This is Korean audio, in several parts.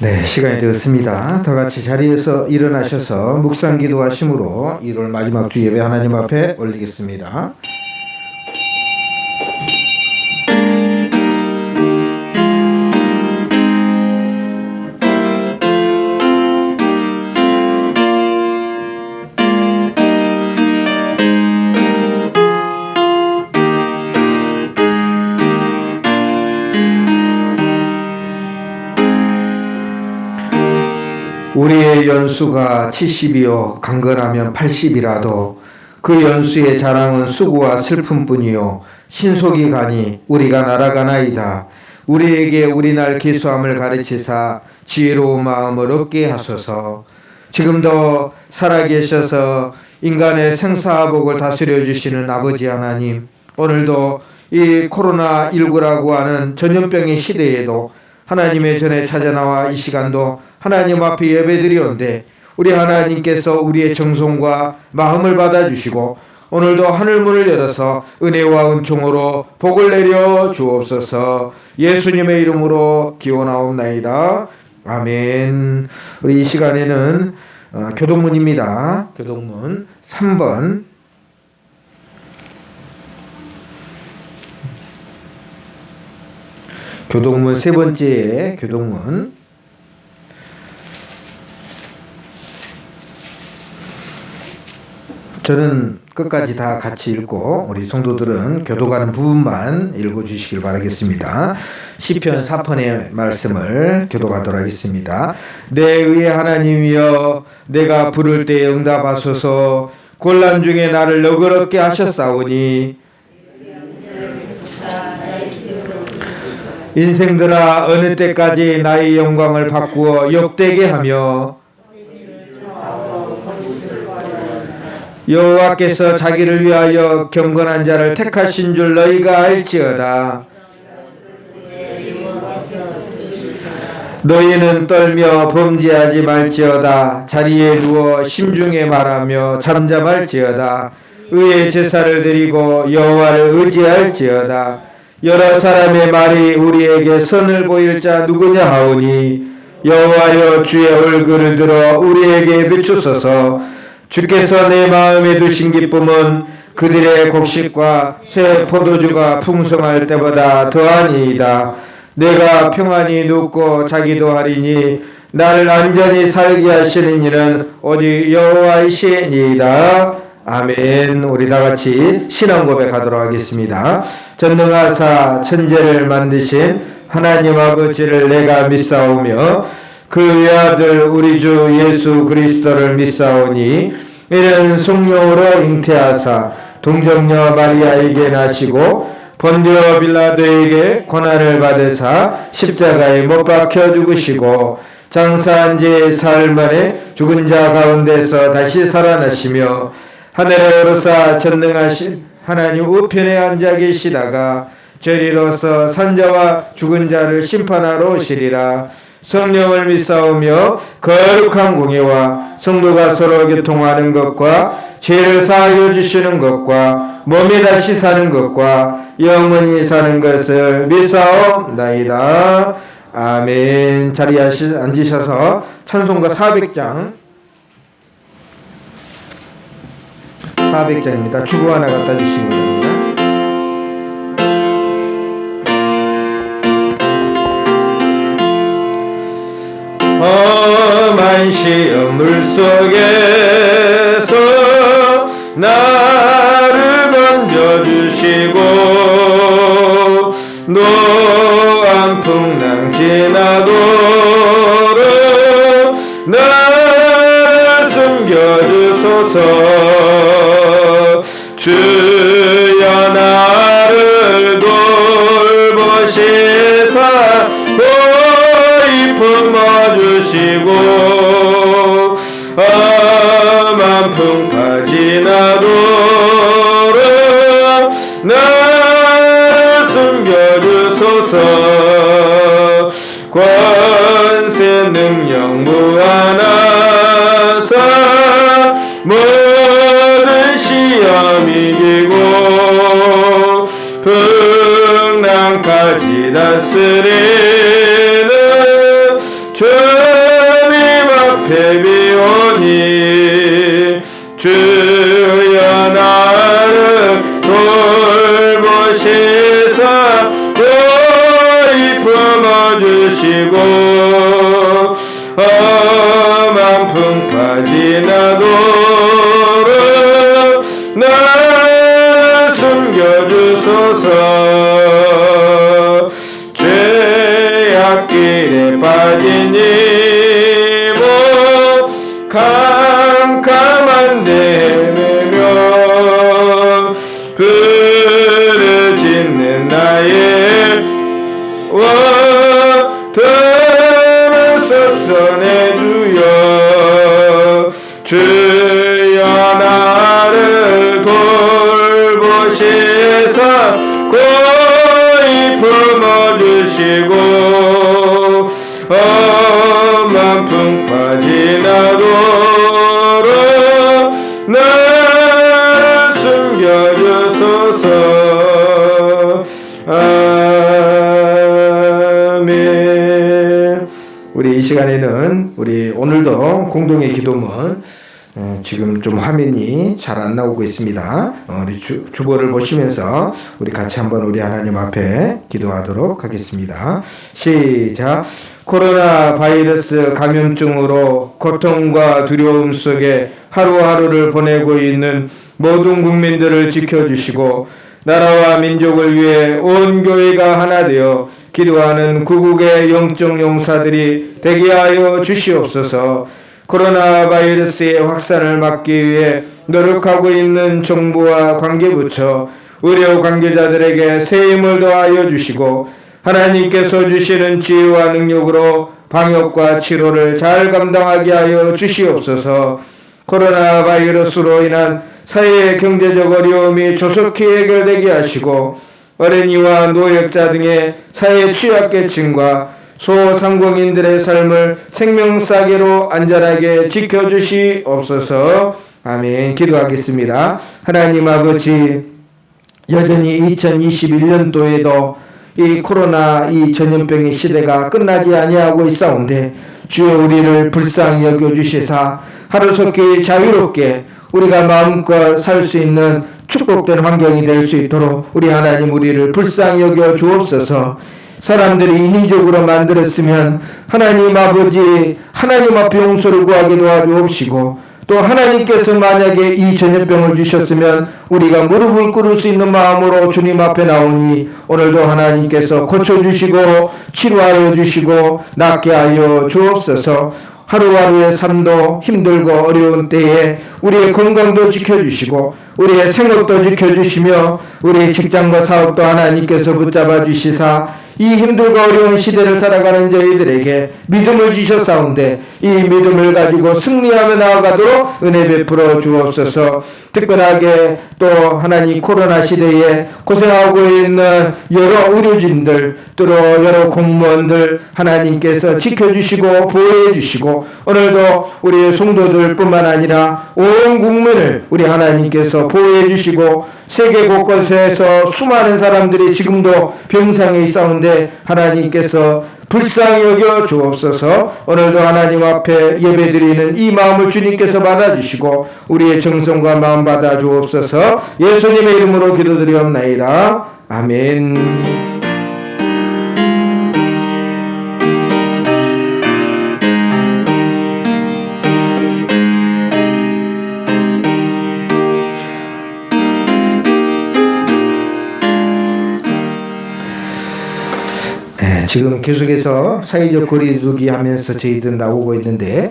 네, 시간이 되었습니다. 다 같이 자리에서 일어나셔서 묵상 기도하심으로 1월 마지막 주 예배 하나님 앞에 올리겠습니다. 우리의 연수가 70이요 강건하면 80이라도 그 연수의 자랑은 수고와 슬픔뿐이요 신속이 가니 우리가 날아가나이다. 우리에게 우리날 기수함을 가르치사 지혜로운 마음을 얻게 하소서. 지금도 살아계셔서 인간의 생사복을 다스려 주시는 아버지 하나님, 오늘도 이 코로나19라고 하는 전염병의 시대에도 하나님의 전에 찾아나와 이 시간도 하나님 앞에 예배드리온데 우리 하나님께서 우리의 정성과 마음을 받아주시고 오늘도 하늘문을 열어서 은혜와 은총으로 복을 내려 주옵소서. 예수님의 이름으로 기원하옵나이다. 아멘. 우리 이 시간에는 교동문입니다. 교동문 3번 교동문 세 번째 교동문 저는 끝까지 다 같이 읽고 우리 성도들은 교도가는 부분만 읽어주시길 바라겠습니다. 시편 4편의 말씀을 교도하도록 하겠습니다. 내 의의 하나님이여 내가 부를 때에 응답하소서. 곤란 중에 나를 너그럽게 하셨사오니 인생들아 어느 때까지 나의 영광을 바꾸어 욕되게 하며 여호와께서 자기를 위하여 경건한 자를 택하신 줄 너희가 알지어다. 너희는 떨며 범죄하지 말지어다. 자리에 누워 심중에 말하며 잠잠할지어다. 의의 제사를 드리고 여호와를 의지할지어다. 여러 사람의 말이 우리에게 선을 보일 자 누구냐 하오니 여호와여 주의 얼굴을 들어 우리에게 비추소서. 주께서 내 마음에 두신 기쁨은 그들의 곡식과 새 포도주가 풍성할 때보다 더하니이다. 내가 평안히 눕고 자기도 하리니 나를 안전히 살게 하시는 이는 오직 여호와이시니이다. 아멘. 우리 다같이 신앙 고백하도록 하겠습니다. 전능하사 천지를 만드신 하나님 아버지를 내가 믿사오며 그 외아들 우리 주 예수 그리스도를 믿사오니 이는 성령으로 잉태하사 동정녀 마리아에게 나시고 본디오 빌라도에게 고난을 받으사 십자가에 못 박혀 죽으시고 장사한 지 사흘 만에 죽은 자 가운데서 다시 살아나시며 하늘에 오르사 전능하신 하나님 우편에 앉아 계시다가 저리로서 산자와 죽은 자를 심판하러 오시리라. 성령을 믿사오며 거룩한 공예와 성도가 서로 교통하는 것과 죄를 사하여 주시는 것과 몸에 다시 사는 것과 영원히 사는 것을 믿사옵나이다. 아멘. 자리에 앉으셔서 찬송가 400장입니다. 주보 하나 갖다 주시기 바랍니다. 험한 시험 물속에서 나를 건져주시고 노안 풍랑 지나도록 나를 숨겨주소서. 주여 나를 돌보시사 품어주시고 험한 풍파 지나도록 나를 숨겨주소서. 권세 능력 무한하사 모든 시험 이기고 풍랑까지 다스리는 주 주여 나를 돌보시사 너희 품어주시고 험한 풍파 지나도록 나를 숨겨주소서. 죄악길에 빠진 이모 캄캄한 내면 부르짖는 나의 들으소서 내 주여. 주여 나를 돌보시사 고이 품어주시고 험한 풍파 지나도록 나를 숨겨주소서. 아멘. 우리 이 시간에는 우리 오늘도 공동의 기도문 지금 좀 화면이 잘 안 나오고 있습니다. 우리 주보를 보시면서 우리 같이 한번 우리 하나님 앞에 기도하도록 하겠습니다. 시작. 코로나 바이러스 감염증으로 고통과 두려움 속에 하루하루를 보내고 있는 모든 국민들을 지켜주시고 나라와 민족을 위해 온 교회가 하나 되어 기도하는 구국의 영적 용사들이 되게 하여 주시옵소서. 코로나 바이러스의 확산을 막기 위해 노력하고 있는 정부와 관계부처, 의료 관계자들에게 새 힘을 더하여 주시고 하나님께서 주시는 지혜와 능력으로 방역과 치료를 잘 감당하게 하여 주시옵소서. 코로나 바이러스로 인한 사회의 경제적 어려움이 조속히 해결되게 하시고 어린이와 노약자 등의 사회 취약계층과 소상공인들의 삶을 생명사계로 안전하게 지켜주시옵소서. 아멘. 기도하겠습니다. 하나님 아버지, 여전히 2021년도에도 이 코로나 이 전염병의 시대가 끝나지 아니하고 있사온데 주여 우리를 불쌍히 여겨주시사 하루속히 자유롭게 우리가 마음껏 살 수 있는 축복된 환경이 될 수 있도록 우리 하나님 우리를 불쌍히 여겨 주옵소서. 사람들이 인위적으로 만들었으면 하나님 아버지 하나님 앞에 용서를 구하게 도와주옵시고 또 하나님께서 만약에 이 전염병을 주셨으면 우리가 무릎을 꿇을 수 있는 마음으로 주님 앞에 나오니 오늘도 하나님께서 고쳐주시고 치료하여 주시고 낫게 하여 주옵소서. 하루하루의 삶도 힘들고 어려운 때에 우리의 건강도 지켜주시고 우리의 생업도 지켜주시며 우리의 직장과 사업도 하나님께서 붙잡아 주시사 이 힘들고 어려운 시대를 살아가는 저희들에게 믿음을 주셨사온데 이 믿음을 가지고 승리하며 나아가도록 은혜 베풀어 주옵소서. 특별하게 또 하나님 코로나 시대에 고생하고 있는 여러 의료진들 또 여러 공무원들 하나님께서 지켜주시고 보호해주시고 오늘도 우리 성도들 뿐만 아니라 온 국민을 우리 하나님께서 보호해주시고 세계 곳곳에서 수많은 사람들이 지금도 병상에 있사온데 하나님께서 불쌍히 여겨 주옵소서. 오늘도 하나님 앞에 예배드리는 이 마음을 주님께서 받아주시고 우리의 정성과 마음 받아 주옵소서. 예수님의 이름으로 기도드리옵나이다. 아멘. 지금 계속해서 사회적 거리두기 하면서 저희들 나오고 있는데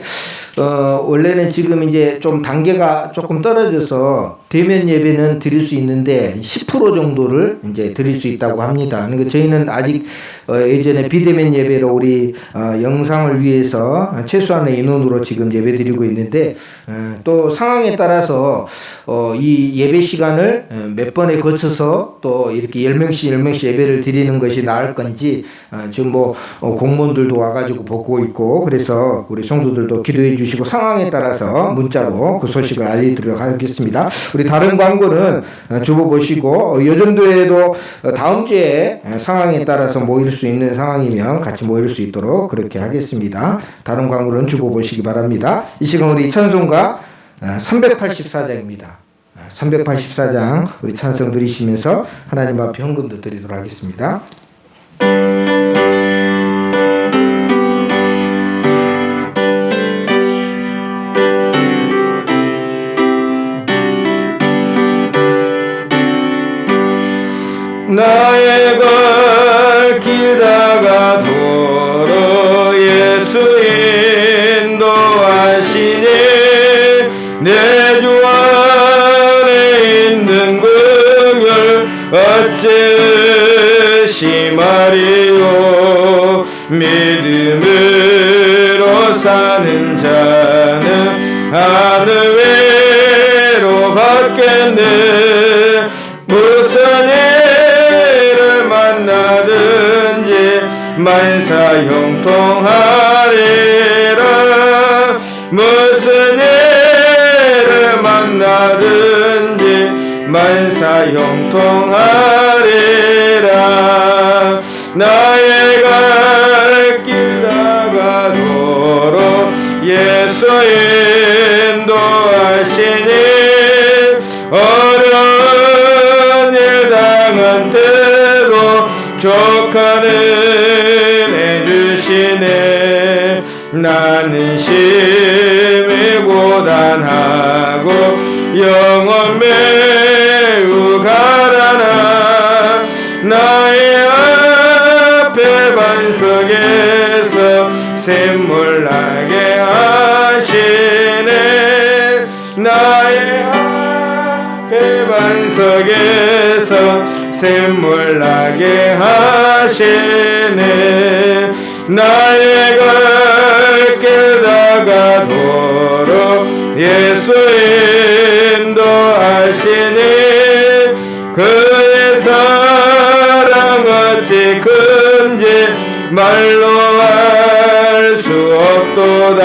원래는 지금 이제 좀 단계가 조금 떨어져서 대면 예배는 드릴 수 있는데 10% 정도를 이제 드릴 수 있다고 합니다. 그러니까 저희는 아직 예전에 비대면 예배로 우리 영상을 위해서 최소한의 인원으로 지금 예배 드리고 있는데 또 상황에 따라서 이 예배 시간을 몇 번에 거쳐서 또 이렇게 10명씩 예배를 드리는 것이 나을 건지 지금 뭐 공무원들도 와가지고 보고 있고 그래서 우리 성도들도 기도해 주시고 상황에 따라서 문자로 그 소식을 알려드리도록 하겠습니다. 우리 다른 광고는 주보 보시고 요전도에도 다음 주에 상황에 따라서 모일 수 있는 상황이면 같이 모일 수 있도록 그렇게 하겠습니다. 다른 광고는 주보 보시기 바랍니다. 이 시간 우리 찬송가 384장입니다. 384장 우리 찬송 드리시면서 하나님 앞에 헌금도 드리도록 하겠습니다. 나의 갈 길다가 도로 예수 인도하시니 내 주 안에 있는 긍휼 어찌 말이요 믿음으로 사는 자는 하늘 외로 받겠네. 무슨 일을 만나든지 만사 형통하리라. 무슨 일을 만나든지 만사 형통하리라. 나의 갈 길 다가도록 예수 인도하시니 어려운 일 당한 때도 족하는 해주시네. 나는 심히 고단하고 영혼 매우 가라나. 나의 앞에 반석에서 샘물 나게 하시네. 나의 앞에 반석에서 샘물 나게 하시네. 나의 갈 길 다가도록 예수 인도하시니 그의 사랑 어찌 큰지 말로 알 수 없도다.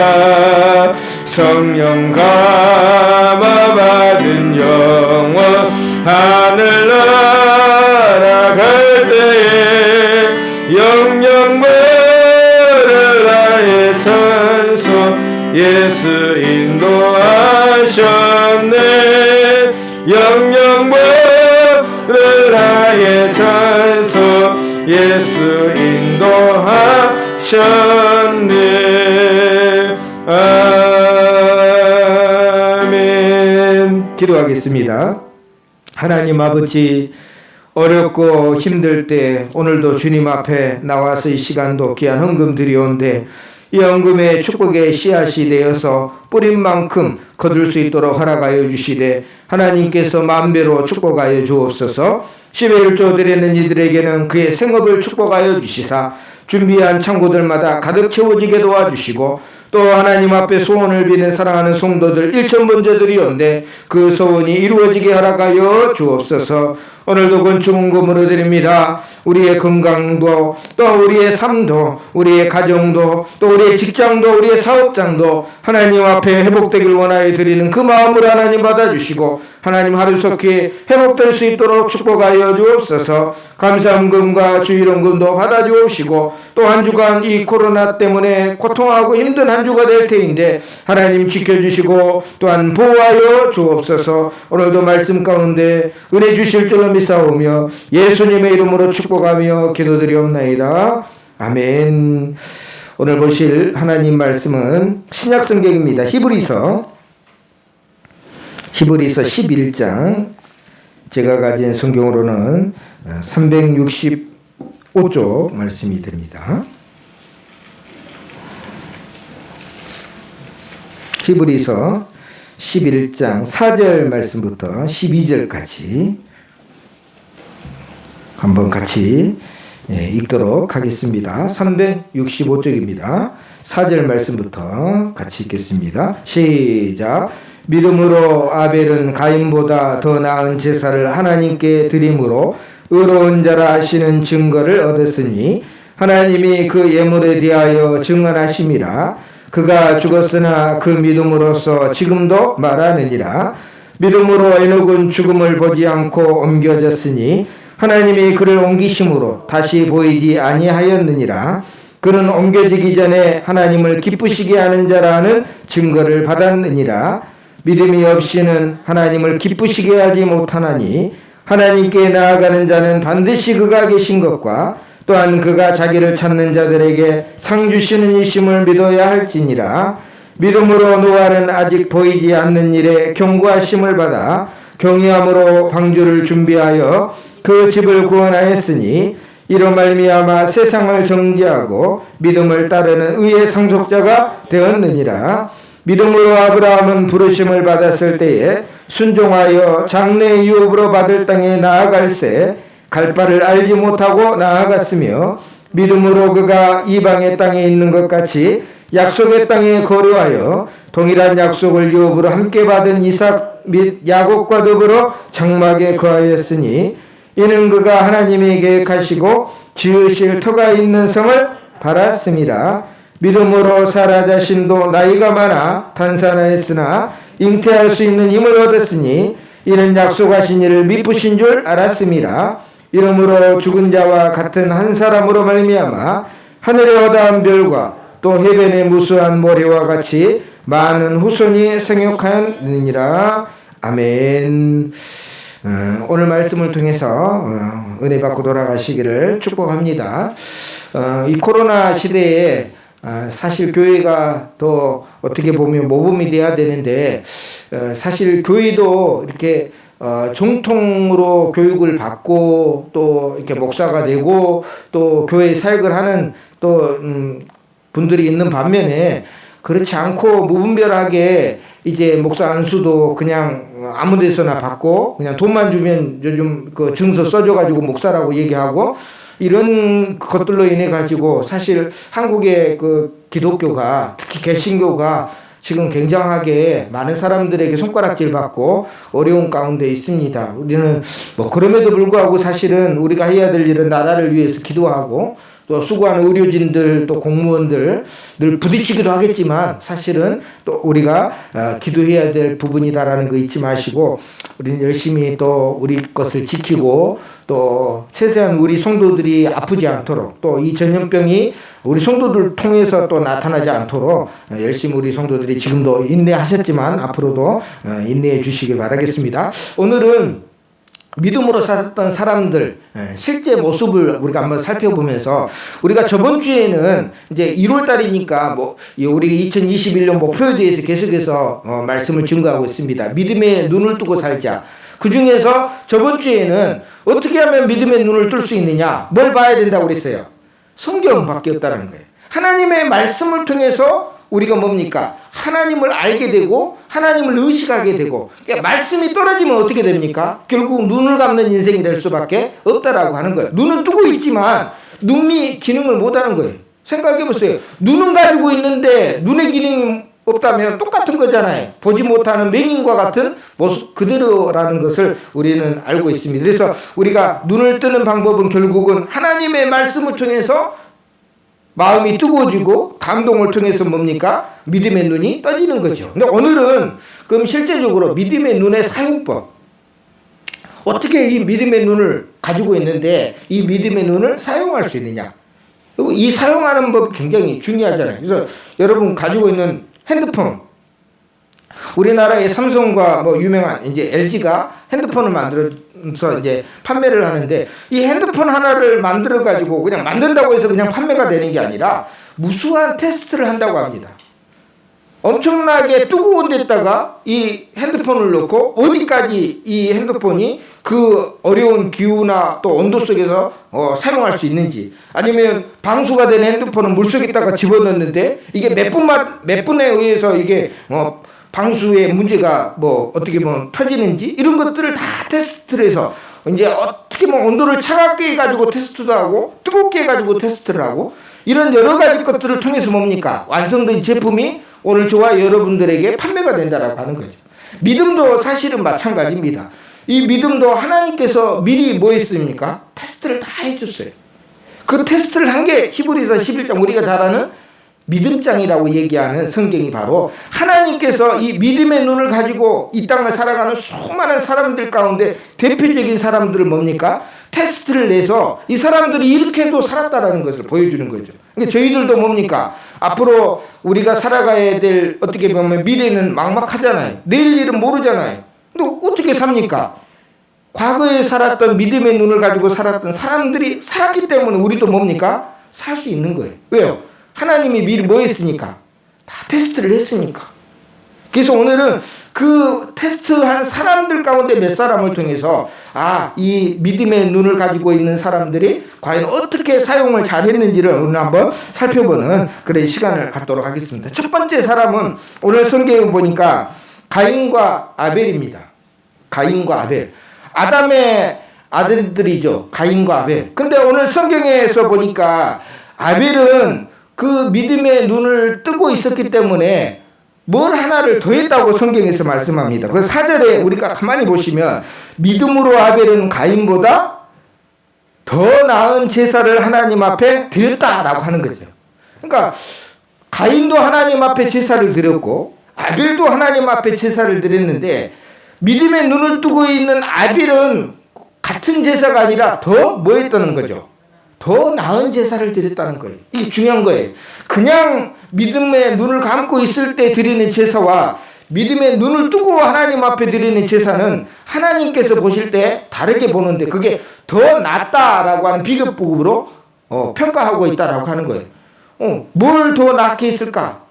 성령 감화 받은 영혼 하늘 날아갈 때에 영영 물을 나의 찬송 예수 인도하셨네. 영영 물을 나의 찬송 예수 인도하셨네. 아멘. 기도하겠습니다. 하나님 아버지, 어렵고 힘들 때 오늘도 주님 앞에 나와서 이 시간도 귀한 헌금 드리온데 이 헌금의 축복의 씨앗이 되어서 뿌린 만큼 거둘 수 있도록 허락하여 주시되 하나님께서 만배로 축복하여 주옵소서. 10의 1조 드리는 이들에게는 그의 생업을 축복하여 주시사 준비한 창고들마다 가득 채워지게 도와주시고 또 하나님 앞에 소원을 비는 사랑하는 성도들 1,000번째 드리온데 그 소원이 이루어지게 허락하여 주옵소서. 오늘도 건축금으로 드립니다. 우리의 건강도 또 우리의 삶도 우리의 가정도 또 우리의 직장도 우리의 사업장도 하나님 앞에 회복되길 원하여 드리는 그 마음을 하나님 받아주시고 하나님 하루속히 회복될 수 있도록 축복하여 주옵소서. 감사헌금과 주일헌금도 받아주옵시고 또 한 주간 이 코로나 때문에 고통하고 힘든 한 주가 될 테인데 하나님 지켜주시고 또한 보호하여 주옵소서. 오늘도 말씀 가운데 은혜 주실 줄로 믿사오며 예수님의 이름으로 축복하며 기도드리옵나이다. 아멘. 오늘 보실 하나님 말씀은 신약성경입니다. 히브리서 11장 제가 가진 성경으로는 365쪽 말씀이 됩니다. 히브리서 11장 4절 말씀부터 12절까지 한번 같이 읽도록 하겠습니다. 365쪽입니다. 4절 말씀부터 같이 읽겠습니다. 시작. 믿음으로 아벨은 가인보다 더 나은 제사를 하나님께 드림으로 의로운 자라 하시는 증거를 얻었으니 하나님이 그 예물에 대하여 증언하심이라. 그가 죽었으나 그 믿음으로서 지금도 말하느니라. 믿음으로 에녹은 죽음을 보지 않고 옮겨졌으니 하나님이 그를 옮기심으로 다시 보이지 아니하였느니라. 그는 옮겨지기 전에 하나님을 기쁘시게 하는 자라는 증거를 받았느니라. 믿음이 없이는 하나님을 기쁘시게 하지 못하나니 하나님께 나아가는 자는 반드시 그가 계신 것과 또한 그가 자기를 찾는 자들에게 상 주시는 이심을 믿어야 할지니라. 믿음으로 노아는 아직 보이지 않는 일에 경고하심을 받아 경외함으로 방주를 준비하여 그 집을 구원하였으니 이로 말미암아 세상을 정죄하고 믿음을 따르는 의의 상속자가 되었느니라. 믿음으로 아브라함은 부르심을 받았을 때에 순종하여 장래 유업으로 받을 땅에 나아갈새 갈 바를 알지 못하고 나아갔으며 믿음으로 그가 이방의 땅에 있는 것 같이 약속의 땅에 거류하여 동일한 약속을 유업으로 함께 받은 이삭 및 야곱과 더불어 장막에 거하였으니 이는 그가 하나님이 계획하시고 지으실 터가 있는 성을 바랐습니다. 믿음으로 사라 자신도 나이가 많아 단산하였으나 잉태할 수 있는 힘을 얻었으니 이는 약속하신 이를 미쁘신 줄 알았습니다. 이러므로 죽은 자와 같은 한 사람으로 말미암아 하늘에 허다한 별과 또 해변의 무수한 모래와 같이 많은 후손이 생육하였느니라. 아멘. 오늘 말씀을 통해서 은혜 받고 돌아가시기를 축복합니다. 이 코로나 시대에 사실 교회가 더 어떻게 보면 모범이 돼야 되는데 사실 교회도 이렇게 정통으로 교육을 받고 또 이렇게 목사가 되고 또 교회 사역을 하는 또 분들이 있는 반면에 그렇지 않고 무분별하게 이제 목사 안수도 그냥 아무 데서나 받고 그냥 돈만 주면 요즘 그 증서 써줘가지고 목사라고 얘기하고 이런 것들로 인해 가지고 사실 한국의 그 기독교가 특히 개신교가 지금 굉장하게 많은 사람들에게 손가락질 받고 어려운 가운데 있습니다. 우리는 뭐 그럼에도 불구하고 사실은 우리가 해야 될 일은 나라를 위해서 기도하고 또 수고하는 의료진들 또 공무원들 늘 부딪히기도 하겠지만 사실은 또 우리가 기도해야 될 부분이다라는 거 잊지 마시고 우리는 열심히 또 우리 것을 지키고 또 최대한 우리 성도들이 아프지 않도록 또 이 전염병이 우리 성도들 통해서 또 나타나지 않도록 열심히 우리 성도들이 지금도 인내하셨지만 앞으로도 인내해 주시길 바라겠습니다. 오늘은 믿음으로 살았던 사람들 실제 모습을 우리가 한번 살펴보면서 우리가 저번 주에는 이제 1월 달이니까 뭐 우리 2021년 목표에 대해서 계속해서 말씀을 증거하고 있습니다. 믿음의 눈을 뜨고 살자. 그 중에서 저번 주에는 어떻게 하면 믿음의 눈을 뜰 수 있느냐, 뭘 봐야 된다고 그랬어요. 성경밖에 없다는 거예요. 하나님의 말씀을 통해서 우리가 뭡니까? 하나님을 알게 되고 하나님을 의식하게 되고 그러니까 말씀이 떨어지면 어떻게 됩니까? 결국 눈을 감는 인생이 될 수밖에 없다라고 하는 거예요. 눈은 뜨고 있지만 눈이 기능을 못하는 거예요. 생각해 보세요. 눈은 가지고 있는데 눈의 기능이 없다면 똑같은 거잖아요. 보지 못하는 맹인과 같은 모습 그대로라는 것을 우리는 알고 있습니다. 그래서 우리가 눈을 뜨는 방법은 결국은 하나님의 말씀을 통해서 마음이 뜨거워지고 감동을 통해서 뭡니까? 믿음의 눈이 떠지는 거죠. 근데 오늘은 그럼 실제적으로 믿음의 눈의 사용법, 어떻게 이 믿음의 눈을 가지고 있는데 이 믿음의 눈을 사용할 수 있느냐? 그리고 이 사용하는 법 굉장히 중요하잖아요. 그래서 여러분 가지고 있는 핸드폰, 우리나라의 삼성과 뭐 유명한 이제 LG가 핸드폰을 만들어서 이제 판매를 하는데 이 핸드폰 하나를 만들어 가지고 그냥 만든다고 해서 그냥 판매가 되는 게 아니라 무수한 테스트를 한다고 합니다. 엄청나게 뜨거운 데다가 이 핸드폰을 넣고 어디까지 이 핸드폰이 그 어려운 기후나 또 온도 속에서 사용할 수 있는지, 아니면 방수가 된 핸드폰은 물속에다가 집어넣는데 이게 몇 분에 의해서 이게 방수의 문제가 뭐 어떻게 보면 터지는지 이런 것들을 다 테스트를 해서 이제 어떻게 보면 온도를 차갑게 해가지고 테스트도 하고 뜨겁게 해가지고 테스트를 하고 이런 여러 가지 것들을 통해서 뭡니까? 완성된 제품이 오늘 저와 여러분들에게 판매가 된다라고 하는 거죠. 믿음도 사실은 마찬가지입니다. 이 믿음도 하나님께서 미리 뭐 했습니까? 테스트를 다 해줬어요. 그 테스트를 한 게 히브리서 11장 우리가 잘 아는 믿음장이라고 얘기하는 성경이 바로 하나님께서 이 믿음의 눈을 가지고 이 땅을 살아가는 수많은 사람들 가운데 대표적인 사람들을 뭡니까? 테스트를 내서 이 사람들이 이렇게도 살았다라는 것을 보여주는 거죠. 그러니까 저희들도 뭡니까? 앞으로 우리가 살아가야 될 어떻게 보면 미래는 막막하잖아요. 내일 일은 모르잖아요. 근데 어떻게 삽니까? 과거에 살았던 믿음의 눈을 가지고 살았던 사람들이 살았기 때문에 우리도 뭡니까? 살 수 있는 거예요. 왜요? 하나님이 미리 뭐 했으니까? 다 테스트를 했으니까. 그래서 오늘은 그 테스트한 사람들 가운데 몇 사람을 통해서 이 믿음의 눈을 가지고 있는 사람들이 과연 어떻게 사용을 잘했는지를 오늘 한번 살펴보는 그런 시간을 갖도록 하겠습니다. 첫 번째 사람은 오늘 성경에 보니까 가인과 아벨입니다. 가인과 아벨. 아담의 아들들이죠. 가인과 아벨. 근데 오늘 성경에서 보니까 아벨은 그 믿음의 눈을 뜨고 있었기 때문에 뭘 하나를 더했다고 성경에서 말씀합니다. 그 4절에 우리가 가만히 보시면 믿음으로 아벨은 가인보다 더 나은 제사를 하나님 앞에 드렸다라고 하는 거죠. 그러니까 가인도 하나님 앞에 제사를 드렸고 아벨도 하나님 앞에 제사를 드렸는데 믿음의 눈을 뜨고 있는 아벨은 같은 제사가 아니라 더 뭐 했다는 거죠? 더 나은 제사를 드렸다는 거예요. 이게 중요한 거예요. 그냥 믿음의 눈을 감고 있을 때 드리는 제사와 믿음의 눈을 뜨고 하나님 앞에 드리는 제사는 하나님께서 보실 때 다르게 보는데 그게 더 낫다라고 하는 비교법으로 평가하고 있다라고 하는 거예요. 뭘 더 낫게 했을까?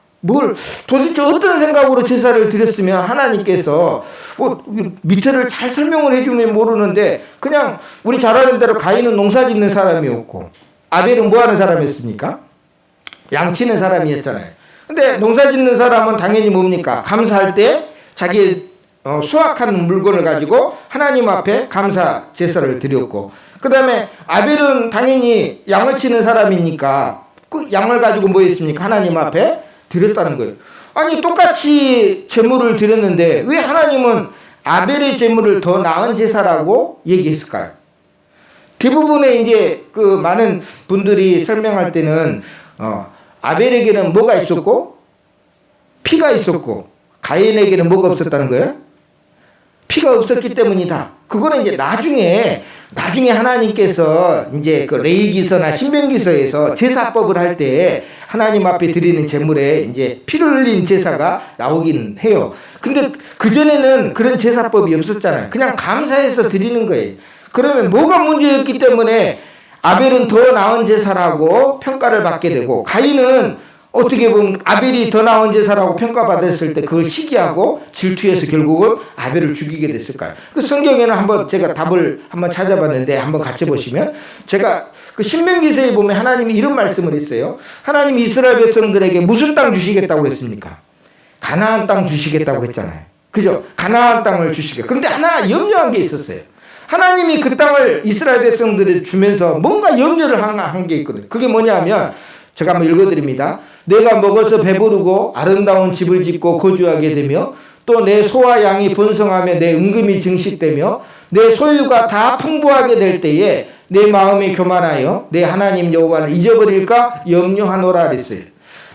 도대체 어떤 생각으로 제사를 드렸으면 하나님께서 밑에를 잘 설명을 해주면 모르는데 그냥 우리 잘 아는 대로 가인은 농사 짓는 사람이었고 아벨은 뭐 하는 사람이었습니까? 양치는 사람이었잖아요. 근데 농사 짓는 사람은 당연히 뭡니까? 감사할 때 자기 수확한 물건을 가지고 하나님 앞에 감사 제사를 드렸고 그 다음에 아벨은 당연히 양을 치는 사람이니까 그 양을 가지고 뭐 했습니까? 하나님 앞에 드렸다는 거예요. 아니 똑같이 제물을 드렸는데 왜 하나님은 아벨의 제물을 더 나은 제사라고 얘기했을까요? 대부분의 이제 그 많은 분들이 설명할 때는 아벨에게는 뭐가 있었고 피가 있었고 가인에게는 뭐가 없었다는 거예요? 피가 없었기 때문이다. 그거는 이제 나중에 하나님께서 이제 그 레위기서나 신명기서에서 제사법을 할 때 하나님 앞에 드리는 제물에 이제 피를 흘린 제사가 나오긴 해요. 근데 그전에는 그런 제사법이 없었잖아요. 그냥 감사해서 드리는 거예요. 그러면 뭐가 문제였기 때문에 아벨은 더 나은 제사라고 평가를 받게 되고 가인은 어떻게 보면 아벨이 더 나은 제사라고 평가받았을 때 그걸 시기하고 질투해서 결국은 아벨을 죽이게 됐을까요? 그 성경에는 한번 제가 답을 한번 찾아봤는데 한번 같이 보시면 제가 그 신명기서에 보면 하나님이 이런 말씀을 했어요. 하나님이 이스라엘 백성들에게 무슨 땅 주시겠다고 그랬습니까? 가나안 땅 주시겠다고 그랬잖아요. 그죠? 가나안 땅을 주시겠다. 그런데 하나 염려한 게 있었어요. 하나님이 그 땅을 이스라엘 백성들에 주면서 뭔가 염려를 한 게 있거든요. 그게 뭐냐면 제가 한번 읽어드립니다. 내가 먹어서 배부르고 아름다운 집을 짓고 거주하게 되며 또 내 소와 양이 번성하며 내 은금이 증식되며 내 소유가 다 풍부하게 될 때에 내 마음이 교만하여 내 하나님 여호와를 잊어버릴까 염려하노라 그랬어요.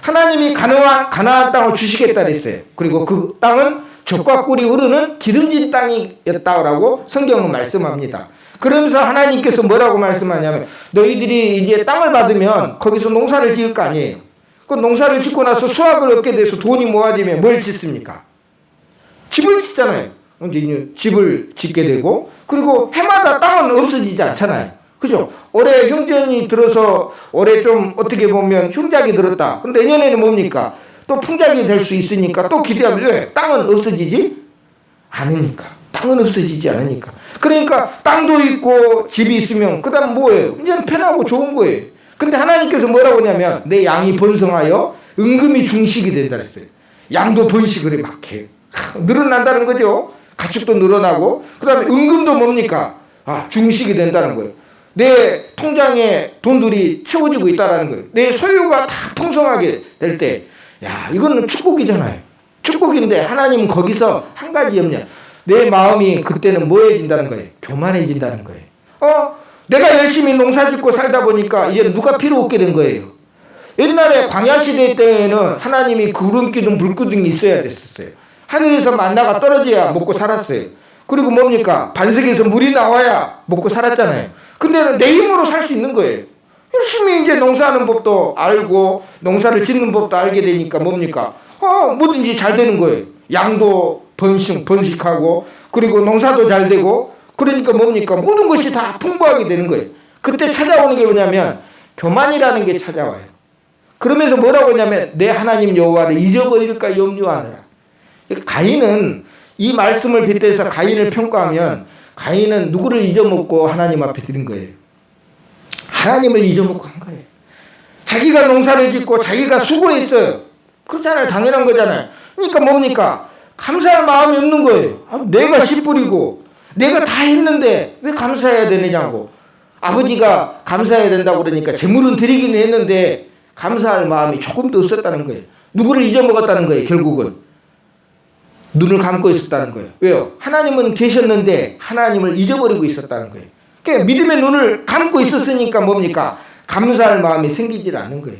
하나님이 가나안 땅을 주시겠다 그랬어요. 그리고 그 땅은 젖과 꿀이 흐르는 기름진 땅이었다고 성경은 말씀합니다. 그러면서 하나님께서 뭐라고 말씀하냐면 너희들이 이제 땅을 받으면 거기서 농사를 지을 거 아니에요. 그 농사를 짓고 나서 수확을 얻게 돼서 돈이 모아지면 뭘 짓습니까? 집을 짓잖아요. 이제 집을 짓게 되고 그리고 해마다 땅은 없어지지 않잖아요. 그죠? 올해 흉전이 들어서 올해 좀 어떻게 보면 흉작이 들었다. 근데 내년에는 뭡니까? 또 풍작이 될 수 있으니까 또 기대하면 왜? 땅은 없어지지 않으니까. 땅은 없어지지 않으니까. 그러니까 땅도 있고 집이 있으면 그 다음 뭐예요? 이제는 편하고 좋은 거예요. 근데 하나님께서 뭐라고 하냐면 내 양이 번성하여 은금이 중식이 된다 그랬어요. 양도 번식을 막 해. 늘어난다는 거죠. 가축도 늘어나고 그 다음에 은금도 뭡니까? 중식이 된다는 거예요. 내 통장에 돈들이 채워지고 있다는 거예요. 내 소유가 다 풍성하게 될 때 이거는 축복이잖아요. 축복인데 하나님은 거기서 한 가지 염려. 내 마음이 그때는 뭐해진다는 거예요? 교만해진다는 거예요. 내가 열심히 농사 짓고 살다 보니까 이제 누가 필요 없게 된 거예요. 옛날에 광야시대 때에는 하나님이 구름기둥 불기둥이 있어야 됐었어요. 하늘에서 만나가 떨어져야 먹고 살았어요. 그리고 뭡니까? 반석에서 물이 나와야 먹고 살았잖아요. 근데 내 힘으로 살 수 있는 거예요. 열심히 이제 농사하는 법도 알고 농사를 짓는 법도 알게 되니까 뭡니까? 뭐든지 잘 되는 거예요. 양도 번식하고 그리고 농사도 잘 되고 그러니까 뭡니까? 모든 것이 다 풍부하게 되는 거예요. 그때 찾아오는 게 뭐냐면 교만이라는 게 찾아와요. 그러면서 뭐라고 하냐면 내 하나님 여호와를 잊어버릴까 염려하느라. 가인은 이 말씀을 빗대서 가인을 평가하면 가인은 누구를 잊어먹고 하나님 앞에 드린 거예요. 하나님을 잊어먹고 한 거예요. 자기가 농사를 짓고 자기가 수고했어요. 그렇잖아요. 당연한 거잖아요. 그러니까 뭡니까? 감사할 마음이 없는 거예요. 내가 씨 뿌리고 내가 다 했는데 왜 감사해야 되느냐고. 아버지가 감사해야 된다고 그러니까 재물은 드리긴 했는데 감사할 마음이 조금도 없었다는 거예요. 누구를 잊어먹었다는 거예요. 결국은 눈을 감고 있었다는 거예요. 왜요? 하나님은 계셨는데 하나님을 잊어버리고 있었다는 거예요. 그러니까 믿음의 눈을 감고 있었으니까 뭡니까? 감사할 마음이 생기질 않는 거예요.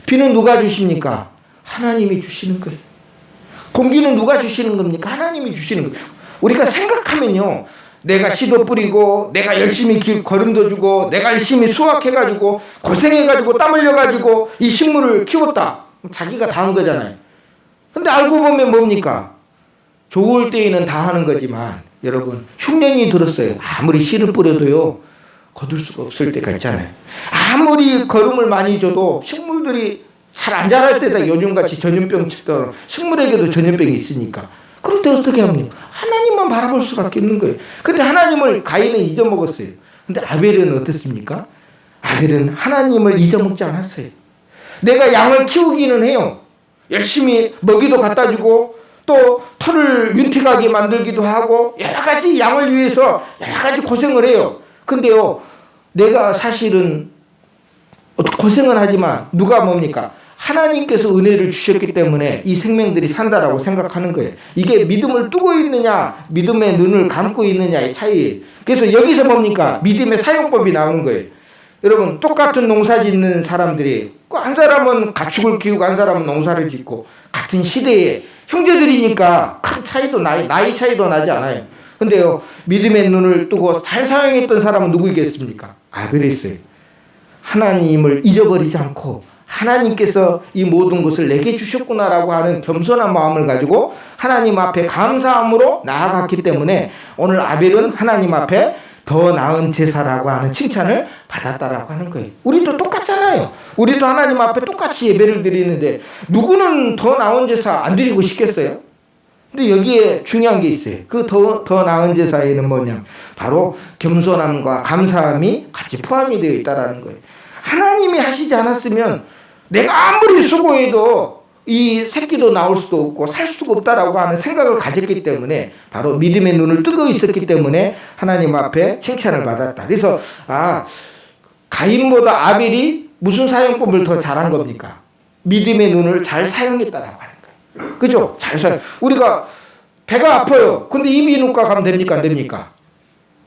비는 누가 주십니까? 하나님이 주시는 거예요. 공기는 누가 주시는 겁니까? 하나님이 주시는 거예요. 우리가 생각하면요, 내가 씨도 뿌리고 내가 열심히 거름도 주고 내가 열심히 수확해가지고 고생해가지고 땀 흘려가지고 이 식물을 키웠다. 자기가 다 한 거잖아요. 근데 알고 보면 뭡니까? 좋을 때에는 다 하는 거지만 여러분 흉년이 들었어요. 아무리 씨를 뿌려도요 거둘 수가 없을 때가 있잖아요. 아무리 거름을 많이 줘도 식물들이 잘 안 자랄 때다. 요즘같이 전염병처럼 식물에게도 전염병이 있으니까. 그럴 때 어떻게 합니까? 하나님만 바라볼 수밖에 없는 거예요. 근데 하나님을 가인은 잊어먹었어요. 근데 아벨은 어떻습니까? 아벨은 하나님을 잊어먹지 않았어요. 내가 양을 키우기는 해요. 열심히 먹이도 갖다 주고 또 털을 윤택하게 만들기도 하고 여러 가지 양을 위해서 여러 가지 고생을 해요. 근데요, 내가 사실은 고생은 하지만 누가 뭡니까? 하나님께서 은혜를 주셨기 때문에 이 생명들이 산다라고 생각하는 거예요. 이게 믿음을 뜨고 있느냐, 믿음의 눈을 감고 있느냐의 차이예요. 그래서 여기서 뭡니까? 믿음의 사용법이 나오는 거예요. 여러분, 똑같은 농사 짓는 사람들이 한 사람은 가축을 키우고 한 사람은 농사를 짓고 같은 시대에 형제들이니까 큰 차이도 나이 차이도 나지 않아요. 근데요, 믿음의 눈을 뜨고 잘 사용했던 사람은 누구이겠습니까? 아벨이었어요. 하나님을 잊어버리지 않고 하나님께서 이 모든 것을 내게 주셨구나라고 하는 겸손한 마음을 가지고 하나님 앞에 감사함으로 나아갔기 때문에 오늘 아벨은 하나님 앞에 더 나은 제사라고 하는 칭찬을 받았다라고 하는 거예요. 우리도 똑같잖아요. 우리도 하나님 앞에 똑같이 예배를 드리는데 누구는 더 나은 제사 안 드리고 싶겠어요? 근데 여기에 중요한 게 있어요. 그 더 나은 제사에는 뭐냐? 바로 겸손함과 감사함이 같이 포함이 되어 있다라는 거예요. 하나님이 하시지 않았으면 내가 아무리 수고해도 이 새끼도 나올 수도 없고 살 수가 없다라고 하는 생각을 가졌기 때문에 바로 믿음의 눈을 뜨고 있었기 때문에 하나님 앞에 칭찬을 받았다. 그래서 가인보다 아벨이 무슨 사용법을 더 잘한 겁니까? 믿음의 눈을 잘 사용했다라고 하는 거예요. 그죠? 잘 사용. 우리가 배가 아파요. 근데 이비인후과 가면 됩니까? 안 됩니까?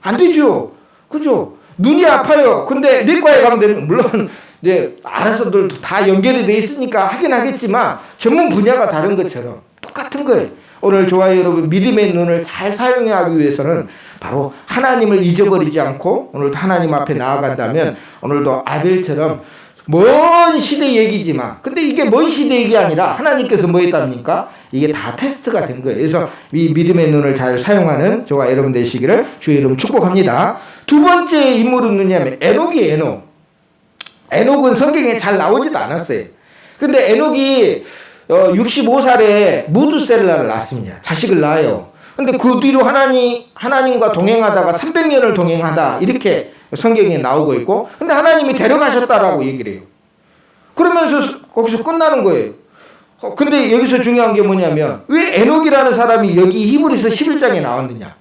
안 되죠. 그죠? 눈이 아파요. 근데 내과에 가면 됩니까? 물론 이제 알아서들 다 연결이 돼 있으니까 하긴 하겠지만 전문 분야가 다른 것처럼 똑같은 거예요. 오늘 좋아요 여러분, 믿음의 눈을 잘 사용하기 위해서는 바로 하나님을 잊어버리지 않고 오늘도 하나님 앞에 나아간다면 오늘도 아벨처럼 먼 시대 얘기지만 근데 이게 먼 시대 얘기 아니라 하나님께서 뭐 했답니까? 이게 다 테스트가 된 거예요. 그래서 이 믿음의 눈을 잘 사용하는 저와 여러분 되시기를 주의 이름 축복합니다. 두 번째 인물은 누구냐면 에녹이에요. 에녹은 성경에 잘 나오지도 않았어요. 근데 에녹이 65살에 무드셀라를 낳습니다. 자식을 낳아요. 근데 그 뒤로 하나님과 동행하다가 300년을 동행하다 이렇게 성경에 나오고 있고, 근데 하나님이 데려가셨다라고 얘기를 해요. 그러면서 거기서 끝나는 거예요. 근데 여기서 중요한 게 뭐냐면 왜 에녹이라는 사람이 여기 히브리서 11장에 나왔느냐?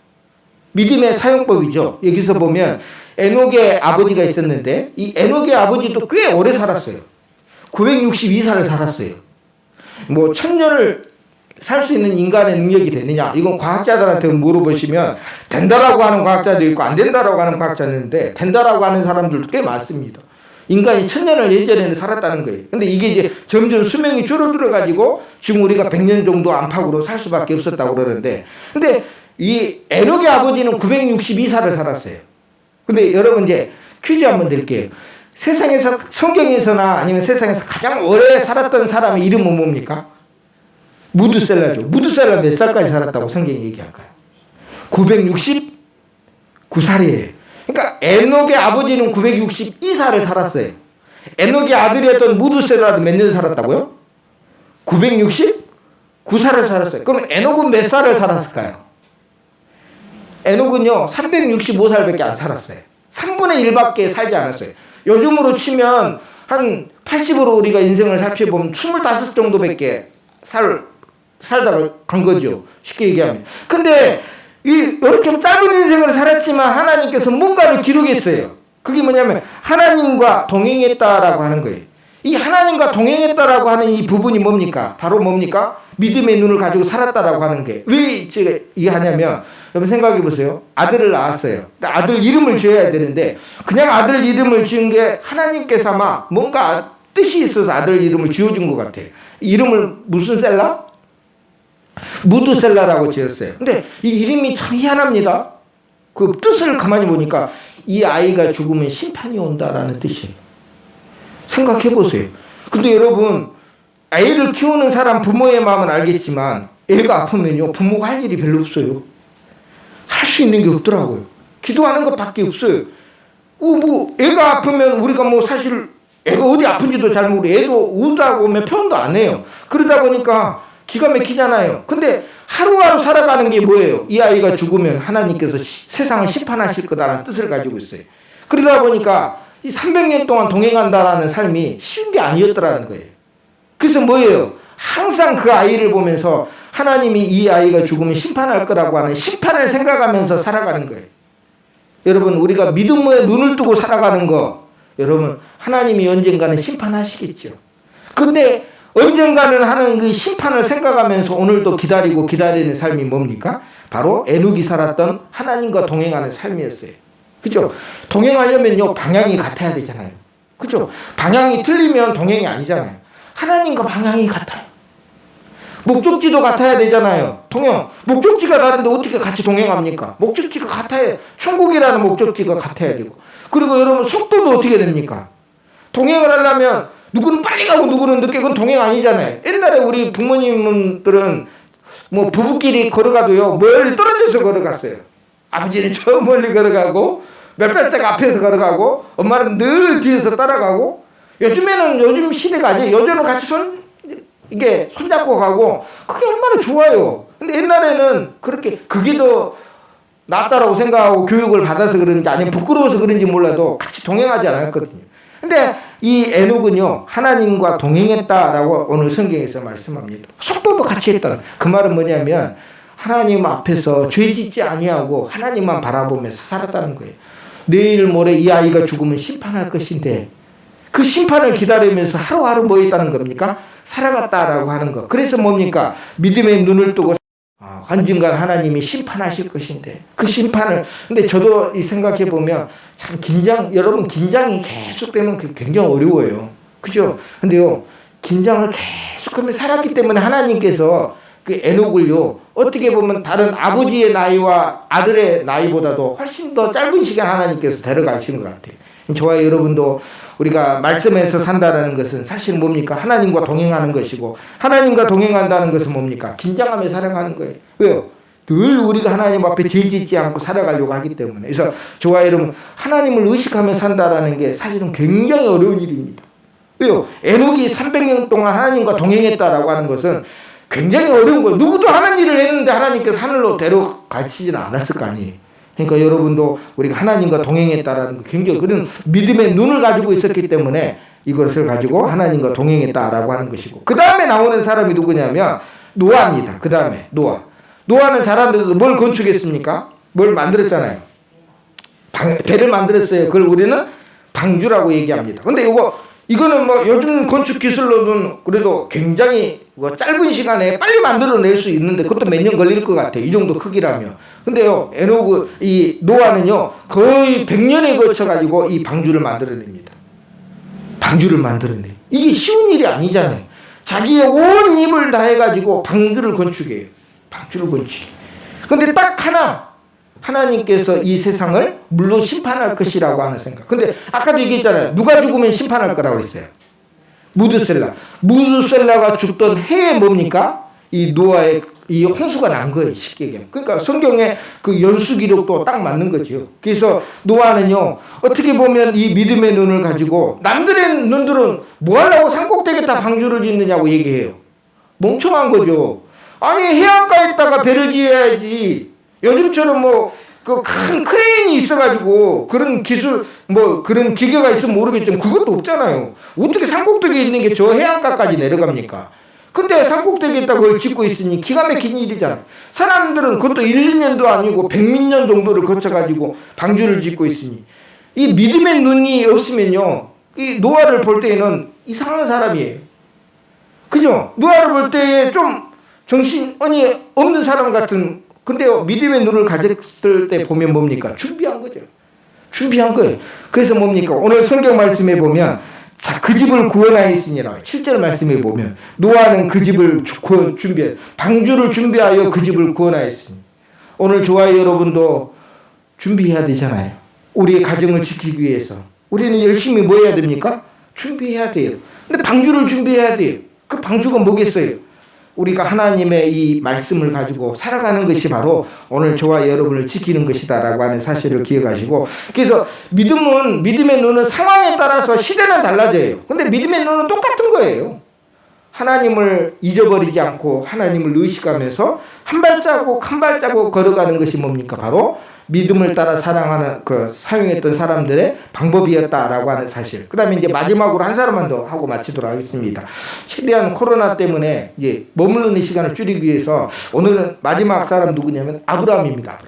믿음의 사용법이죠. 여기서 보면 에녹의 아버지가 있었는데 이 에녹의 아버지도 꽤 오래 살았어요. 962살을 살았어요. 뭐 1000년을 살 수 있는 인간의 능력이 되느냐? 이건 과학자들한테 물어보시면 된다라고 하는 과학자도 있고 안 된다라고 하는 과학자도 있는데 된다라고 하는 사람들도 꽤 많습니다. 인간이 1000년을 예전에는 살았다는 거예요. 근데 이게 이제 점점 수명이 줄어들어 가지고 지금 우리가 100년 정도 안팎으로 살 수밖에 없었다고 그러는데, 근데 이 에녹의 아버지는 962살을 살았어요. 근데 여러분 이제 퀴즈 한번 드릴게요. 세상에서 성경에서나 아니면 세상에서 가장 오래 살았던 사람의 이름은 뭡니까? 무드셀라죠. 무드셀라 몇 살까지 살았다고 성경이 얘기할까요? 969살이에요. 그러니까 에녹의 아버지는 962살을 살았어요. 에녹의 아들이었던 무드셀라도 몇 년 살았다고요? 969살을 살았어요. 그럼 에녹은 몇 살을 살았을까요? 에녹은요 365살밖에 안 살았어요. 3분의 1밖에 살지 않았어요. 요즘으로 치면 한 80으로 우리가 인생을 살펴보면 25 정도밖에 살다가 간 거죠. 쉽게 얘기하면. 근데 이렇게 짧은 인생을 살았지만 하나님께서 뭔가를 기록했어요. 그게 뭐냐면 하나님과 동행했다라고 하는 거예요. 이 하나님과 동행했다라고 하는 이 부분이 뭡니까? 바로 뭡니까? 믿음의 눈을 가지고 살았다라고 하는 게. 왜 제가 이해하냐면 여러분 생각해 보세요. 아들을 낳았어요. 아들 이름을 지어야 되는데 그냥 아들 이름을 지은 게 하나님께서 아마 뭔가 뜻이 있어서 아들 이름을 지어준 것 같아요. 이름을 무슨 셀라? 무드셀라라고 지었어요. 근데 이 이름이 참 희한합니다. 그 뜻을 가만히 보니까 이 아이가 죽으면 심판이 온다라는 뜻이에요. 생각해 보세요. 근데 여러분 애를 키우는 사람 부모의 마음은 알겠지만 애가 아프면요 부모가 할 일이 별로 없어요. 할 수 있는 게 없더라고요. 기도하는 것밖에 없어요. 뭐 애가 아프면 우리가 뭐 사실 애가 어디 아픈지도 잘 모르고 애도 울다고 하면 표현도 안 해요. 그러다 보니까 기가 막히잖아요. 근데 하루하루 살아가는 게 뭐예요? 이 아이가 죽으면 하나님께서 세상을 심판하실 거다라는 뜻을 가지고 있어요. 그러다 보니까 이 300년 동안 동행한다라는 삶이 쉬운 게 아니었더라는 거예요. 그래서 뭐예요? 항상 그 아이를 보면서 하나님이 이 아이가 죽으면 심판할 거라고 하는 심판을 생각하면서 살아가는 거예요. 여러분 우리가 믿음의 눈을 뜨고 살아가는 거 여러분 하나님이 언젠가는 심판하시겠죠. 근데 언젠가는 하는 그 심판을 생각하면서 오늘도 기다리고 기다리는 삶이 뭡니까? 바로 에녹이 살았던 하나님과 동행하는 삶이었어요. 그죠? 동행하려면요 방향이 같아야 되잖아요. 그죠? 방향이 틀리면 동행이 아니잖아요. 하나님과 방향이 같아요. 목적지도 같아야 되잖아요. 목적지가 다른데 어떻게 같이 동행합니까? 목적지가 같아야 천국이라는 목적지가 같아야 되고 그리고 여러분 속도도 어떻게 됩니까? 동행을 하려면 누구는 빨리 가고 누구는 늦게 그건 동행 아니잖아요. 옛날에 우리 부모님들은 뭐 부부끼리 걸어가도요 멀리 떨어져서 걸어갔어요. 아버지는 저 멀리 걸어가고 몇 발짝 앞에서 걸어가고 엄마는 늘 뒤에서 따라가고 요즘 시대가 아니에요. 요즘은 같이 손잡고 가고 그게 얼마나 좋아요. 근데 옛날에는 그게 더 낫다라고 생각하고 교육을 받아서 그런지 아니면 부끄러워서 그런지 몰라도 같이 동행하지 않았거든요. 근데 이 에녹은요 하나님과 동행했다라고 오늘 성경에서 말씀합니다. 속도도 같이 했다. 그 말은 뭐냐면 하나님 앞에서 죄 짓지 아니하고 하나님만 바라보면서 살았다는 거예요. 내일 모레 이 아이가 죽으면 심판할 것인데 그 심판을 기다리면서 하루하루 뭐 했다는 겁니까? 살아갔다라고 하는 거. 그래서 뭡니까? 믿음의 눈을 뜨고 언젠가 하나님이 심판하실 것인데 그 심판을 근데 저도 이 생각해 보면 참 여러분 긴장이 계속되면 굉장히 어려워요. 그죠? 근데요 긴장을 계속하면서 살았기 때문에 하나님께서 그 에녹을요 어떻게 보면 다른 아버지의 나이와 아들의 나이보다도 훨씬 더 짧은 시간 하나님께서 데려가시는 것 같아요. 저와 여러분도 우리가 말씀에서 산다라는 것은 사실 뭡니까? 하나님과 동행하는 것이고 하나님과 동행한다는 것은 뭡니까? 긴장하며 살아가는 거예요. 왜요? 늘 우리가 하나님 앞에 죄 짓지 않고 살아가려고 하기 때문에. 그래서 저와 여러분 하나님을 의식하며 산다라는 게 사실은 굉장히 어려운 일입니다. 왜요? 에녹이 300년 동안 하나님과 동행했다라고 하는 것은 굉장히 어려운 거예요. 누구도 하는 일을 했는데 하나님께서 하늘로 데려가시지는 않았을 거 아니에요. 그러니까 여러분도 우리가 하나님과 동행했다라는 거 굉장히 그런 믿음의 눈을 가지고 있었기 때문에 이것을 가지고 하나님과 동행했다라고 하는 것이고 그 다음에 나오는 사람이 누구냐면 노아입니다. 그 다음에 노아는 잘하는데도 뭘 건축했습니까? 뭘 만들었잖아요. 배를 만들었어요. 그걸 우리는 방주라고 얘기합니다. 근데 이거는 뭐 요즘 건축 기술로는 그래도 굉장히 짧은 시간에 빨리 만들어낼 수 있는데 그것도 몇 년 걸릴 것 같아요. 이 정도 크기라면. 근데요, 이 노아는요, 거의 100년에 걸쳐가지고 이 방주를 만들어냅니다. 방주를 만들어내. 이게 쉬운 일이 아니잖아요. 자기의 온 힘을 다해가지고 방주를 건축해요. 방주를 건축해. 근데 딱 하나, 하나님께서 이 세상을 물론 심판할 것이라고 하는 생각. 근데 아까도 얘기했잖아요. 누가 죽으면 심판할 거라고 했어요. 무드셀라. 무드셀라가 죽던 해에 뭡니까? 이 노아의 이 홍수가 난 거예요. 쉽게 얘기하면. 그러니까 성경의 그 연수 기록도 딱 맞는 거죠. 그래서 노아는요, 어떻게 보면 이 믿음의 눈을 가지고 남들의 눈들은 뭐 하려고 산꼭대기에다 방주를 짓느냐고 얘기해요. 멍청한 거죠. 아니 해안가에다가 배를 지어야지. 요즘처럼 뭐 그 큰 크레인이 있어가지고 그런 기술 뭐 그런 기계가 있으면 모르겠지만 그것도 없잖아요. 어떻게 산꼭대기에 있는 게 저 해안가까지 내려갑니까? 근데 산꼭대기에다 그걸 짓고 있으니 기가 막힌 일이잖아요. 사람들은 그것도 1, 2년도 아니고 100년 정도를 거쳐가지고 방주를 짓고 있으니 이 믿음의 눈이 없으면요, 이 노아를 볼 때에는 이상한 사람이에요. 그죠? 노아를 볼 때에 좀 정신이 없는 사람 같은. 근데요, 믿음의 눈을 가졌을 때 보면 뭡니까? 준비한 거죠. 준비한 거예요. 그래서 뭡니까? 오늘 성경 말씀에 보면 자, 그 집을 구원하였으니라. 7절 말씀에 보면 노아는 그 집을 준비해 방주를 준비하여 그 집을 구원하였으니. 오늘 저와 여러분도 준비해야 되잖아요. 우리의 가정을 지키기 위해서 우리는 열심히 뭐 해야 됩니까? 준비해야 돼요. 근데 방주를 준비해야 돼요. 그 방주가 뭐겠어요? 우리가 하나님의 이 말씀을 가지고 살아가는 것이 바로 오늘 저와 여러분을 지키는 것이다라고 하는 사실을 기억하시고, 그래서 믿음의 눈은 상황에 따라서 시대는 달라져요. 근데 믿음의 눈은 똑같은 거예요. 하나님을 잊어버리지 않고 하나님을 의식하면서 한 발자국 한 발자국 걸어가는 것이 뭡니까? 바로 믿음을 따라 사랑하는 사용했던 사람들의 방법이었다라고 하는 사실. 그 다음에 이제 마지막으로 한 사람만 더 하고 마치도록 하겠습니다. 최대한 코로나 때문에 이제 머무르는 시간을 줄이기 위해서 오늘은 마지막 사람 누구냐면 아브라함입니다.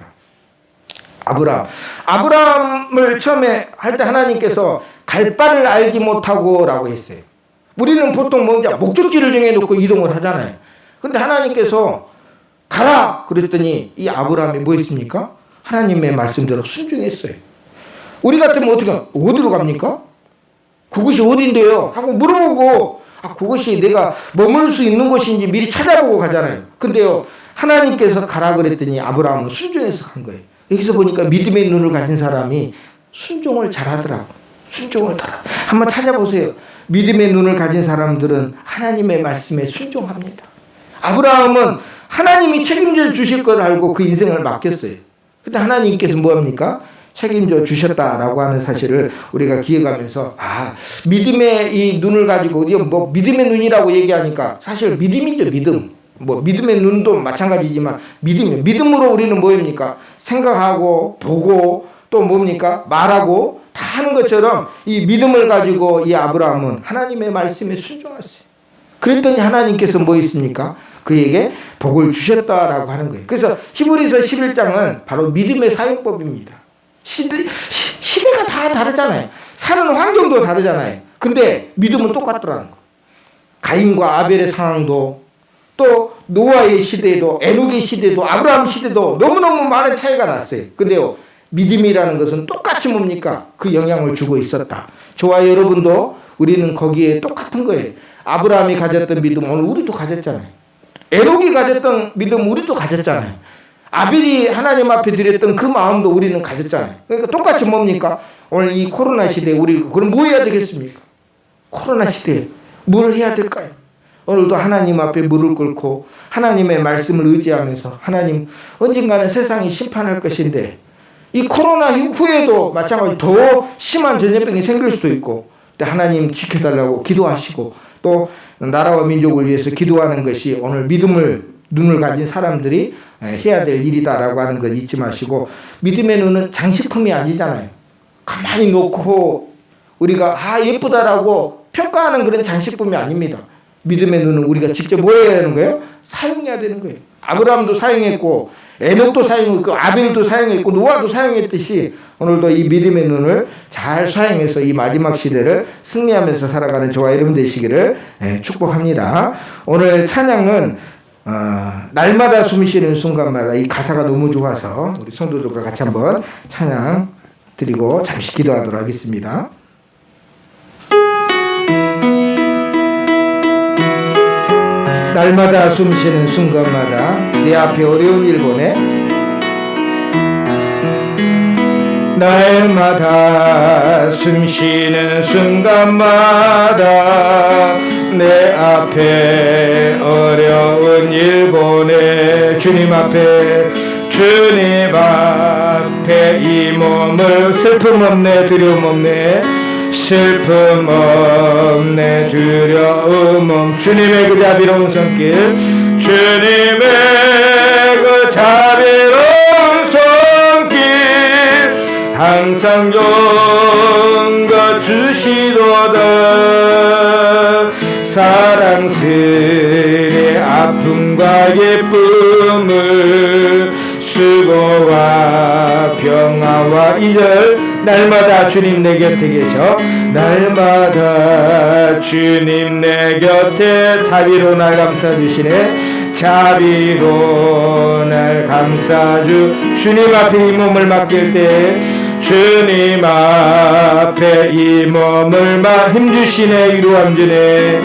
아브라함을 처음에 할 때 하나님께서 갈 바를 알지 못하고라고 했어요. 우리는 보통 목적지를 정해놓고 이동을 하잖아요. 근데 하나님께서 가라 그랬더니 이 아브라함이 뭐 했습니까? 하나님의 말씀대로 순종했어요. 우리 같으면 어디로 갑니까? 그곳이 어딘데요? 하고 물어보고 그것이 내가 머물 수 있는 곳인지 미리 찾아보고 가잖아요. 근데요, 하나님께서 가라 그랬더니 아브라함은 순종해서 간 거예요. 여기서 보니까 믿음의 눈을 가진 사람이 순종을 잘하더라고. 순종을 잘하. 한번 찾아보세요. 믿음의 눈을 가진 사람들은 하나님의 말씀에 순종합니다. 아브라함은 하나님이 책임져 주실 걸 알고 그 인생을 맡겼어요. 근데 하나님께서 뭐합니까? 책임져 주셨다라고 하는 사실을 우리가 기억하면서 믿음의 이 눈을 가지고 뭐 믿음의 눈이라고 얘기하니까 사실 믿음이죠. 믿음. 뭐 믿음의 눈도 마찬가지지만 믿음으로 우리는 뭐입니까? 생각하고 보고 또 뭡니까? 말하고 다 하는 것처럼 이 믿음을 가지고 이 아브라함은 하나님의 말씀에 순종했어요. 그랬더니 하나님께서 뭐 있습니까? 그에게 복을 주셨다라고 하는 거예요. 그래서 히브리서 11장은 바로 믿음의 사용법입니다. 시대가 다 다르잖아요. 사는 환경도 다르잖아요. 근데 믿음은 똑같더라는 거. 가인과 아벨의 상황도 또 노아의 시대도 에녹의 시대도 아브라함 시대도 너무너무 많은 차이가 났어요. 근데요, 믿음이라는 것은 똑같이 뭡니까? 그 영향을 주고 있었다. 저와 여러분도 우리는 거기에 똑같은 거예요. 아브라함이 가졌던 믿음 오늘 우리도 가졌잖아요. 에녹이 가졌던 믿음 우리도 가졌잖아요. 아벨이 하나님 앞에 드렸던 그 마음도 우리는 가졌잖아요. 그러니까 똑같이 뭡니까? 오늘 이 코로나 시대에 우리 그럼 뭐 해야 되겠습니까? 코로나 시대에 뭘 해야 될까요? 오늘도 하나님 앞에 무릎 꿇고 하나님의 말씀을 의지하면서 하나님, 언젠가는 세상이 심판할 것인데 이 코로나 후에도 마찬가지로 더 심한 전염병이 생길 수도 있고, 하나님 지켜달라고 기도하시고 또 나라와 민족을 위해서 기도하는 것이 오늘 믿음을 눈을 가진 사람들이 해야 될 일이다라고 하는 걸 잊지 마시고, 믿음의 눈은 장식품이 아니잖아요. 가만히 놓고 우리가 예쁘다라고 평가하는 그런 장식품이 아닙니다. 믿음의 눈은 우리가 직접 뭐 해야 되는 거예요? 사용해야 되는 거예요. 아브라함도 사용했고 에녹도 사용했고 아벨도 사용했고 노아도 사용했듯이 오늘도 이 믿음의 눈을 잘 사용해서 이 마지막 시대를 승리하면서 살아가는 저와 여러분 되시기를 축복합니다. 오늘 찬양은 날마다 숨쉬는 순간마다, 이 가사가 너무 좋아서 우리 성도들과 같이 한번 찬양 드리고 잠시 기도하도록 하겠습니다. 날마다 숨쉬는 순간마다 내 앞에 어려운 일 보내 날마다 숨쉬는 순간마다 내 앞에 어려운 일 보내 주님 앞에 이 몸을 슬픔 없네 두려움 없네 슬픔 없네 두려움 없네 주님의 그 자비로운 손길 주님의 그 자비로운 손길 항상 좋은 것 주시도다 사랑스레 아픔과 기쁨을 수고와 평화와 이절 날마다 주님 내 곁에 계셔 날마다 주님 내 곁에 자비로 날 감싸주시네 자비로 날 감싸주 주님 앞에 이 몸을 맡길 때 주님 앞에 이 몸을 힘주시네 위로함 주네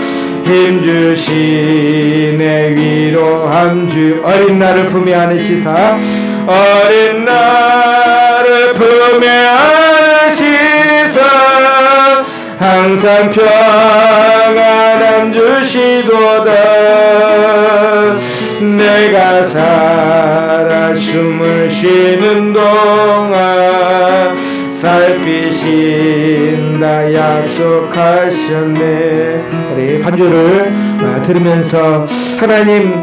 힘주시네 위로함 주 어린 나를 품에 안으시사 어린 나를 품에 안으시사 항상 평안함 주시도다 내가 살아 숨을 쉬는 동안 살피신다 약속하셨네. 우리 반주를 들으면서 하나님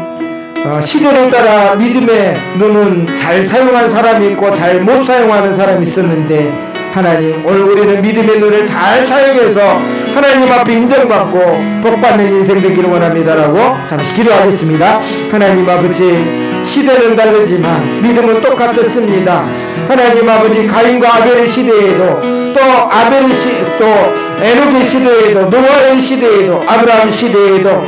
시대를 따라 믿음의 눈은 잘 사용한 사람이 있고 잘 못 사용하는 사람이 있었는데 하나님 오늘 우리는 믿음의 눈을 잘 사용해서 하나님 앞에 인정받고 복받는 인생 되기를 원합니다라고 잠시 기도하겠습니다. 하나님 아버지 시대는 다르지만 믿음은 똑같았습니다. 하나님 아버지 가인과 아벨의 시대에도 또 에녹의 시대에도 노아의 시대에도 아브라함 시대에도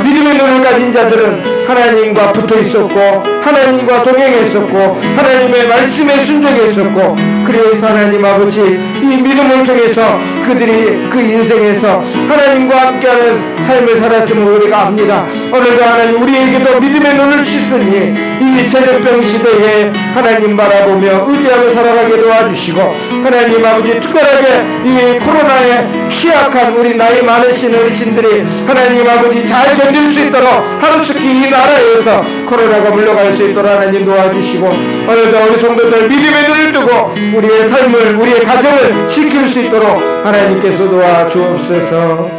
믿음의 눈을 가진 자들은 하나님과 붙어 있었고 하나님과 동행했었고 하나님의 말씀에 순종했었고 그래서 하나님 아버지 이 믿음을 통해서 그들이 그 인생에서 하나님과 함께하는 삶을 살았음을 우리가 압니다. 오늘도 하나님 우리에게도 믿음의 눈을 주시니 이 전염병 시대에 하나님 바라보며 의지하며 살아가게 도와주시고 하나님 아버지 특별하게 이 코로나에 취약한 우리 나이 많으신 어르신들이 하나님 아버지 잘 견딜 수 있도록 하루속히 이 나라에서 코로나가 물러갈 수 있도록 하나님 도와주시고 오늘도 우리 성도들 믿음의 눈을 뜨고 우리의 삶을 우리의 가정을 지킬 수 있도록 하나님께서 도와주옵소서.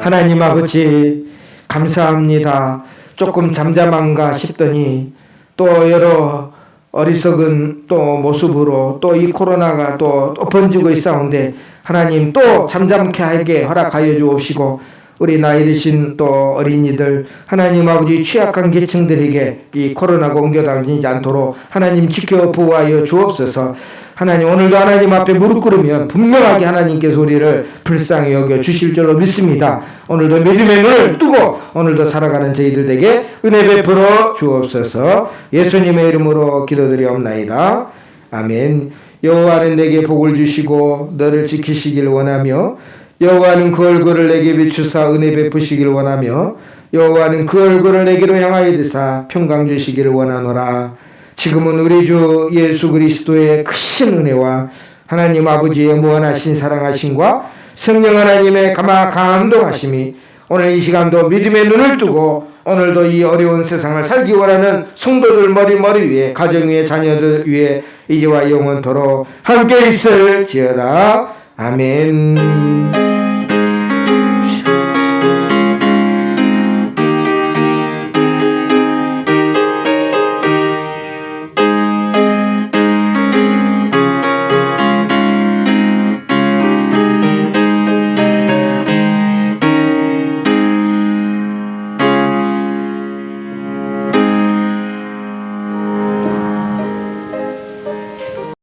하나님 아버지 감사합니다. 조금 잠잠한가 싶더니 또 여러 어리석은 또 모습으로 또 이 코로나가 또 번지고 있사온데 하나님 또 잠잠케 하게 허락하여 주옵시고 우리 나이 드신 또 어린이들 하나님 아버지 취약한 계층들에게 이 코로나가 옮겨다니지 않도록 하나님 지켜 보호하여 주옵소서. 하나님 오늘도 하나님 앞에 무릎 꿇으면 분명하게 하나님께서 우리를 불쌍히 여겨 주실 줄로 믿습니다. 오늘도 믿음의 눈을 뜨고 오늘도 살아가는 저희들에게 은혜 베풀어 주옵소서. 예수님의 이름으로 기도드리옵나이다. 아멘. 여호와는 내게 복을 주시고 너를 지키시길 원하며 여호와는 그 얼굴을 내게 비추사 은혜 베푸시길 원하며 여호와는 그 얼굴을 내게로 향하여 드사 평강 주시기를 원하노라. 지금은 우리 주 예수 그리스도의 크신 은혜와 하나님 아버지의 무한하신 사랑하심과 성령 하나님의 감동하심이 오늘 이 시간도 믿음의 눈을 뜨고 오늘도 이 어려운 세상을 살기 원하는 성도들 머리 위에 가정 위에 자녀들 위에 이제와 영원토록 함께 있을지어다. 아멘.